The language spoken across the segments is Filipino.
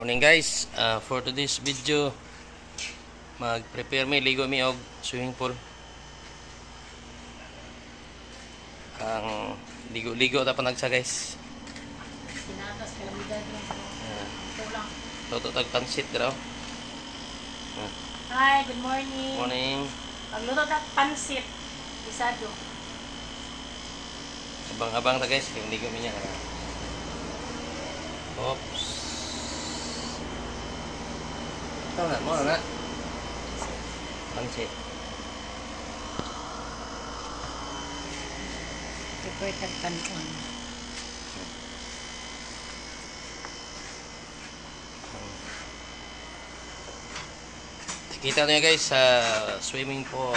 Morning guys, for today's video mag-prepare mi, ligo mi og swimming pool. Ang ligo-ligo ta panagsa guys. Pinatas kalamidad lang po. Ito lang. Toto tag pansit daw. Hi, good morning. Morning. Pagluto na pansit. Isado. Abang-abang ta guys, kung ligo mi niya. Oops. Tama na, mo na. Pansit. Prepare kag kanon. Kita niyo guys sa swimming pool.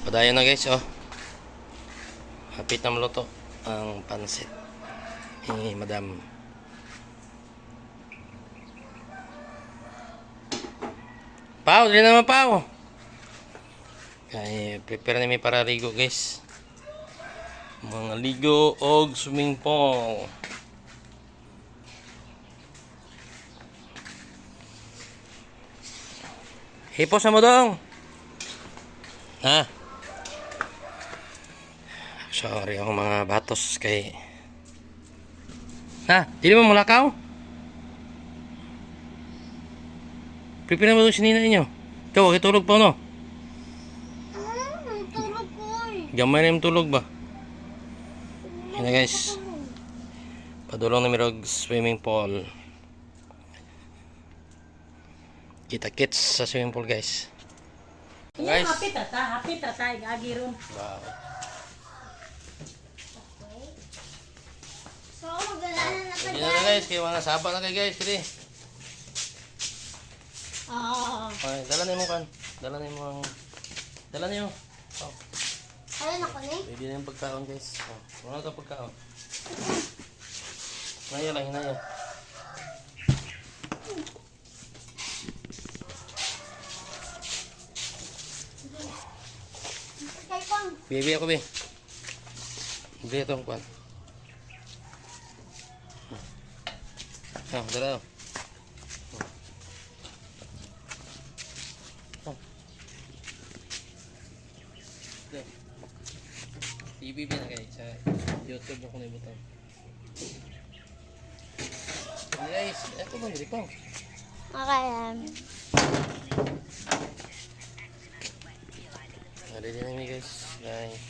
Padayon na guys, oh. Hapit na maluto ang pansit ni Madam. Pao, dili naman pao. Kaya prepare na mi para ligo guys. Mga ligo og swimming pool. Hipos na mo dong. Ha? Sorry ako mga batos kay. Ha? Dili mo mulakaw? Prepare na mo si nina ninyo. Ikaw, tulog pa no? Tulog ko eh. Gamay na yung tulog ba? Yan na guys. Padulong na mirog swimming pool. Kita-kits sa swimming pool guys. Guys. Hapit ata, igagi ron. Wow. So, magdala na Sige na guys, kaya mga saba na kayo guys. Sige. Oo. Okay, dala na yung kan. Dala na yung Dala na yung. Oh, Ayun ako na eh. pwede na yung pagkaon guys. Oh, wala ito pagkaon. Hinaya lang, hinaya. Kay Pang. Baby ako be. Hindi itong kwan. Dala oh. TVB na guys sa YouTube ako na ibutang. Hey guys, eto bang dili ko. Okay. Ready na mi guys. Guys,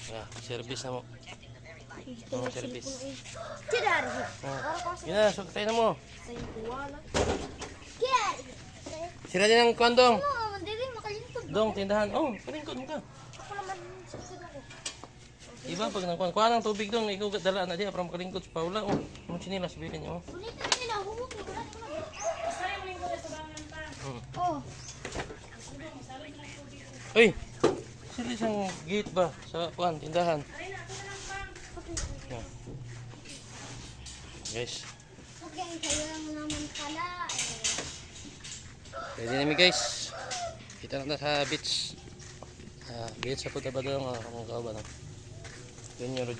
service na mo. Service. Tirar. Gina, so tayo na mo. Kaya. Sira din ang kwandong. Ano, mandiri makalintog. Dong, tindahan. Oh, palingkod mo ka. Ako naman susunod ako. Iba pag nangkuan, kuha ng tubig dong, ikaw dala na diya para makalingkod sa Paula. Oh, mga chinilas bilhin niyo. Ulit na nila huwag ko wala ko na. Sari mo linggo sa bangan pa. Oh. Uy, sila isang gate ba sa kuan, tindahan. Ay na, ako na lang pa. Yeah. Guys, Okay, kayo lang naman pala. ready na mi guys. Kita na sa beach. Gate sa punta ba doon ang kauban. Junior.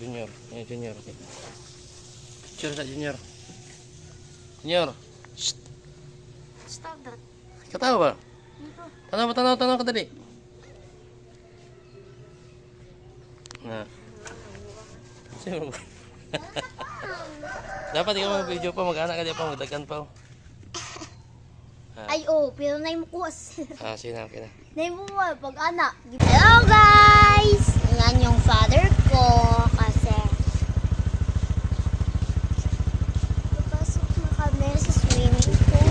Eh, junior. Okay. Picture sa junior. Junior. Shh. Stop that. Katawa ba? Tanaw ka dali. Na. Sino? Dapat ikaw mag-video pa, mag-anak ka diya pa, magdagan pa. Ay, oh, pero na yung kuwas. Sige na. Na yung pag-anak. Hello, guys! Yan yung father ko. Kasi, papasok na kami sa swimming pool.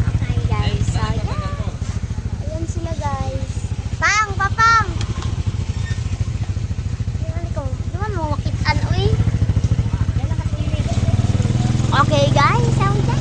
Okay, guys. So, yeah. Ayan sila, guys. Papang! Ayan, ikaw. Di ba mo makitaan, uy? Okay, guys. How is that?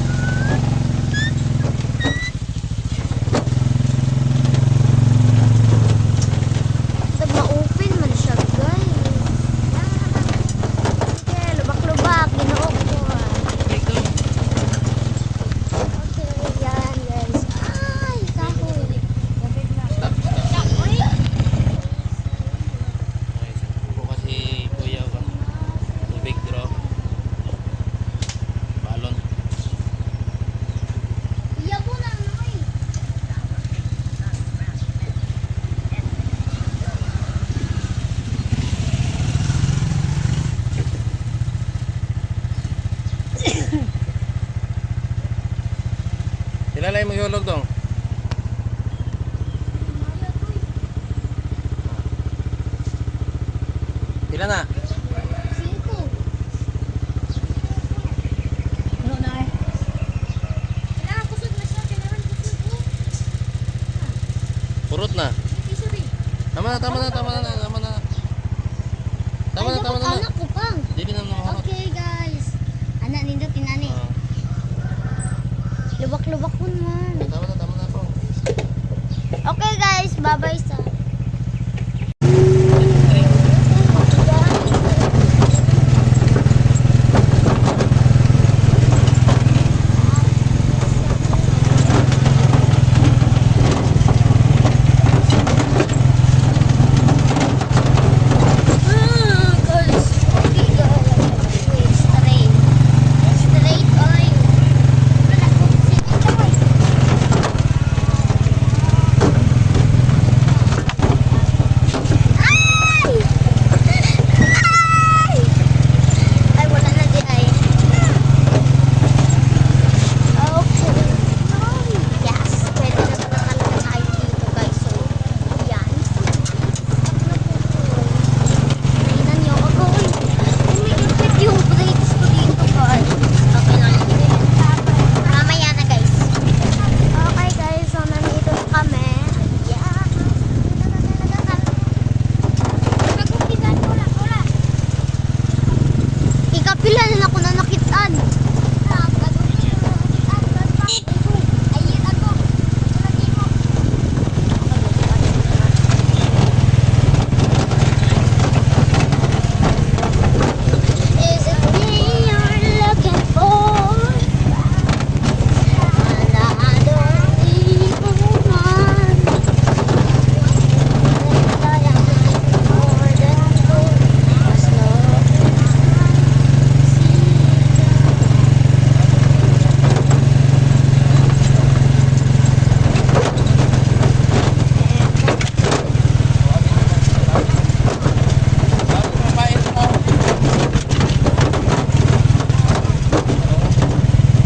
Ilalay mo ihulog dong. Pila na? Siko. Ano na eh? Kailangan kusog na siya. Kailangan kusog mo. Purot na. Piso rin. Tama na, tama na, tama na, tama na. Tama na, tama na. Anak ko pang. Dili na naman. Okay guys. Anak nindot tinani. Ah, Lubak-lubak po man. tama na po. Okay guys, bye-bye sa. Ay, wala na di ay. Okay. Yes, pwede na talaga tayo dito guys. So, yan. Tingnan nyo ako. Umiikit yung brakes ko dito guys. Okay lang yun. Mamaya na guys. Okay guys, so nandito kami. Yeah. Ikapila na ako na nakitaan. Is it me you're looking for? Another evil one. That I am more than good. As long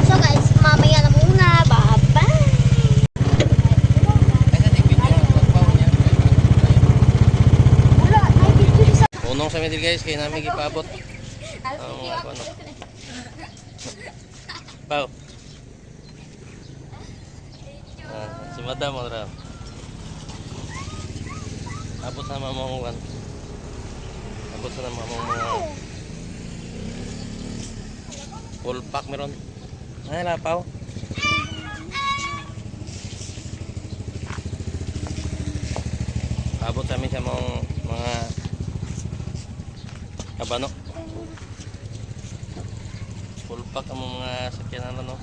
So guys, mamaya na muna. Bye-bye. Wala, may video sa... Unong sa middle guys, kaya namin ipaabot. Ang mga ano. Pao. Si Madam Ram. Abot sa mamong one. Abot sa mamong mga full pack meron. Ay, lapaw. Abot kami sa mga kabano. Full pack ang mga sakyanan ano.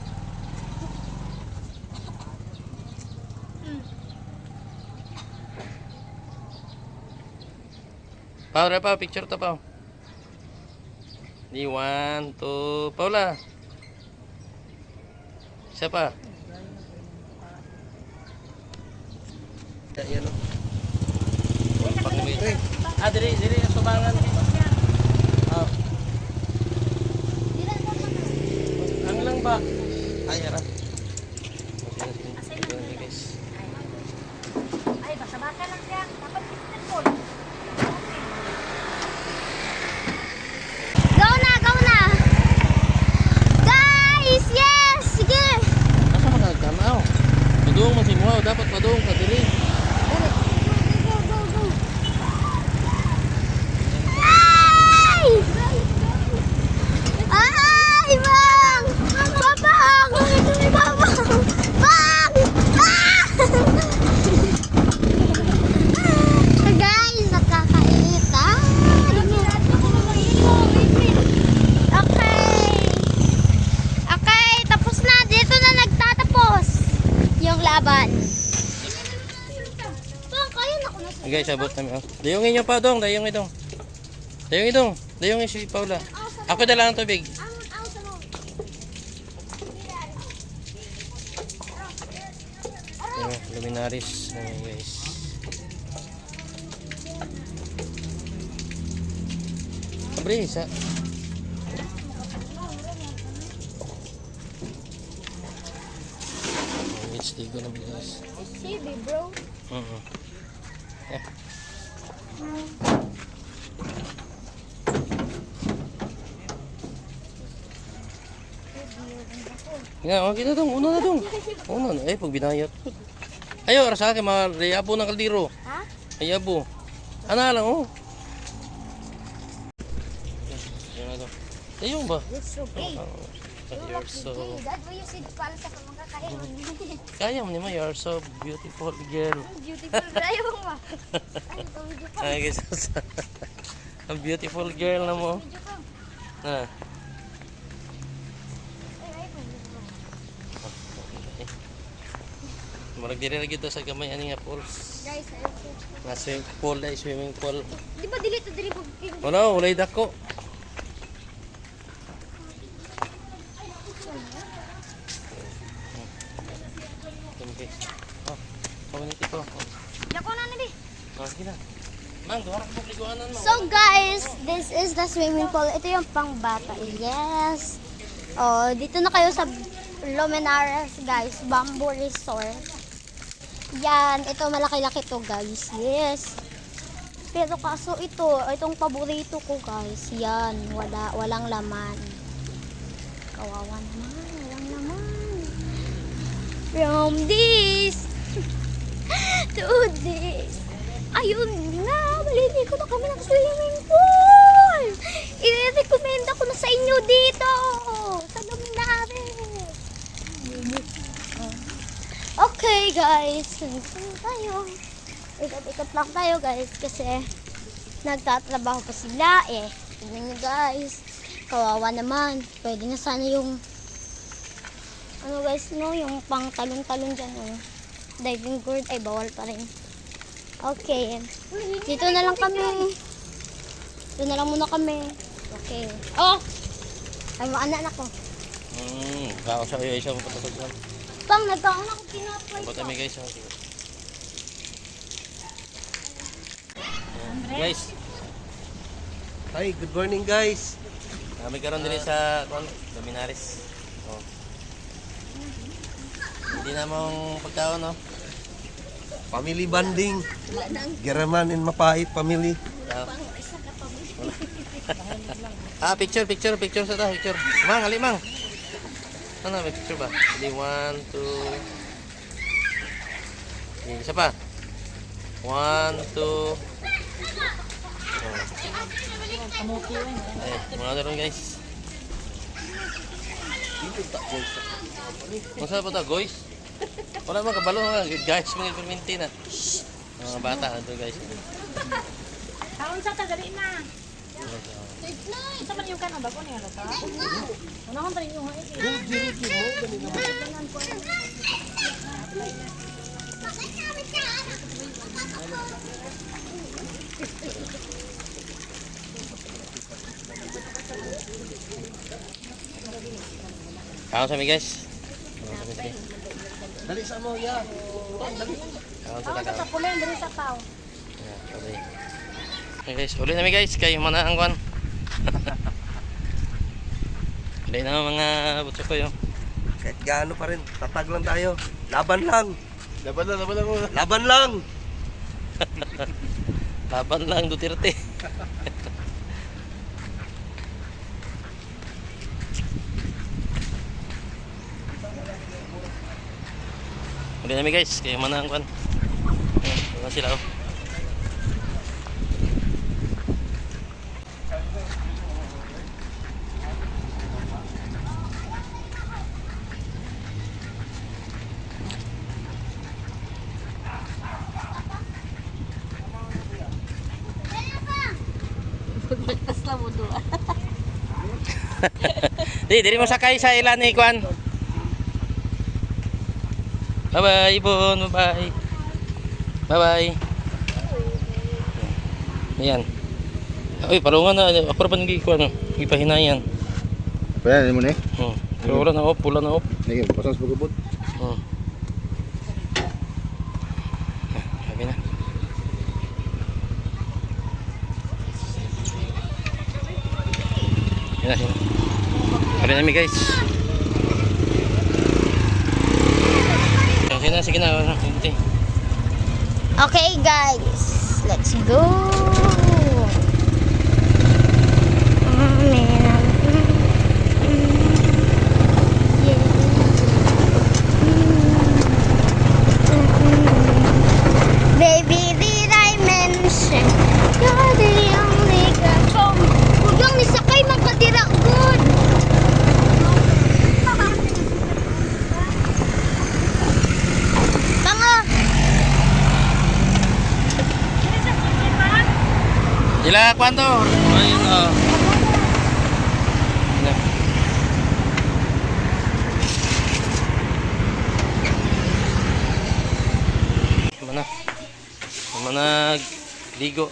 Pao, pa picture to pao. Di 1, 2, Paula. Isa pa. Yan o. Full pack na dito. Dili ang subangan. Oh. Ang lang ba? Ay, harap. Ay, basa-basa lang siya. Dapat pisan mo. Go na, go na! Guys, yes! Sige! Asa ka nagkanaw? Maduong mo si Muhaw. Dapat maduong ka dili. Go, go, go! Ay! Ay, bang! Babang! Babang! Bang! Ah! Guys, nakakainit ah! Okay. Okay, tapos na. Dito na nagtatapos yung laban. Bang, kaya na ko na siya. Guys, abot namin. Oh. Dayungin nyo pa dong. Dayungin dong. Dayungin dong. Dayungin si Paula. Ako dala ng tubig. Luminaries. Ayan, guys. Abre, isa. Beach, ligo na guys. Sige, bro. Eh. Nga, okay na dong. Una na dong. Una na. Pag binayat. Ayaw, ara sa akin, mayabo ng kaldero. Ha? Mayabo. Ana lang, oh. Yan na dong. Ayun ba? It's okay. You're so... Dad, mo yung seeds para sa kamangkakain. Kaya mo naman, you're so beautiful girl. Beautiful tayo mo. Ay, ito video ko. Ay, guys. Ang beautiful girl na mo. Video ko. Ah. Ay, video ko. Marag diri lagi to sa gamay ani nga pools. Guys, ayun po. Nga swimming pool. Di ba dili to dili po? Wala, walay dako. Oh, community ko. Dako na nabi. Sige na. Mang, duha ka liguanan mo. So guys, this is the swimming pool. Ito yung pangbata. Yes. Oh, dito na kayo sa Luminares, guys. Bamboo Resort. Yan, ito malaki-laki to, guys. Yes. Pero kaso itong paborito ko, guys. Yan, walang laman. Kawawa naman, walang laman. From this to this. Ayun nga, maliligo na kami ng swimming pool. I-recommend ko na sa inyo dito. Sa Luminares. Okay guys, tayo. Ikot-ikot lang tayo guys kasi nagtatrabaho pa sila eh. Tignan nyo guys. Kawawa naman. Pwede na sana yung ano guys no, yung pang talon-talon dyan oh. Diving board ay bawal pa rin. Okay. Dito na lang kami. Dito na lang muna kami. Okay. Oh! Ay, maanak na ko. Kao sa iyo isa mo patatag lang. Pang, nagkaon ako pinapay Buta ko. mi guys. Guys. Hi, good morning guys. Kami karon diri sa Luminares. Oh. Hindi na mong pagkaon no. Family banding. Geraman and Mapait family. Picture sa ta, picture. Mang, ali mang. Ano may picture ba? Hindi 1 2. Isa pa. 1 2. Mga naroon guys. Masa pa ta, guys? Wala man kabalo nga guys, mga perminti na. Mga bata ito guys. Kaon sa tagali na. Isa man yung kanon ba ko niya ta? Una kon tayo yung Kaon sa mi guys. Dali sa mo ya. Kaon sa Kaon ta. sa pulen diri sa tao. Okay guys, uli na mi guys, kayo mana ang kwan. Uli na mga butso ko yun. Kahit gaano pa rin, tatag lang tayo. Laban lang. Laban lang. Laban lang. Laban lang Duterte. Uli na mi guys, kayo mana ang kwan. Ayan sila oh. Pagpasla mo do. Diri mo sakay sa ilan ni kwan. Bye-bye, Ibon. Bye-bye. Bye-bye. Ayan. Uy, palungan na. Ako na pa nagkikuha. Ipahinayan. Pwede mo na eh. So, wala na off. Pula na off. Sige, pasang sa pagkabot. Sabi na. Yan na siya. Pwede namin guys. Yan sige na. Hindi. Okay guys, let's go. Baby, did I mention you're the only girl? Huwag ni sakay magkatira good. Tanga. Sila, kwanto? Ayun, Na. Mana? Mana ligo.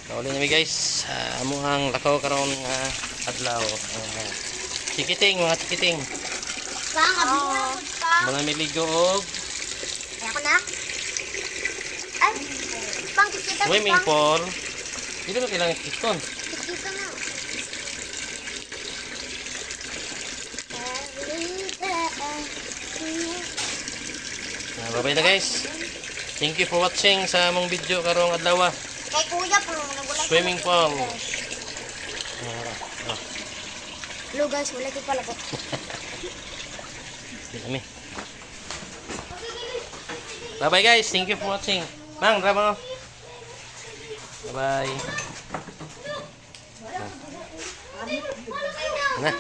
Kauli nami guys. Amo ang lakaw karon nga adlaw. Tikiting, mga tikiting. Pang, Mga miligo og Ako na. Ay, pang kita swimming pool. Dili ba kailangan kiton? Kita na. Bye-bye na guys. Thank you for watching sa among video karong adlaw. Kay kuya, pero wala Swimming pool. Hello guys, wala ko pala po. Dami. Bye-bye guys. Thank you for watching. Mang, drama. Bye-bye. Na.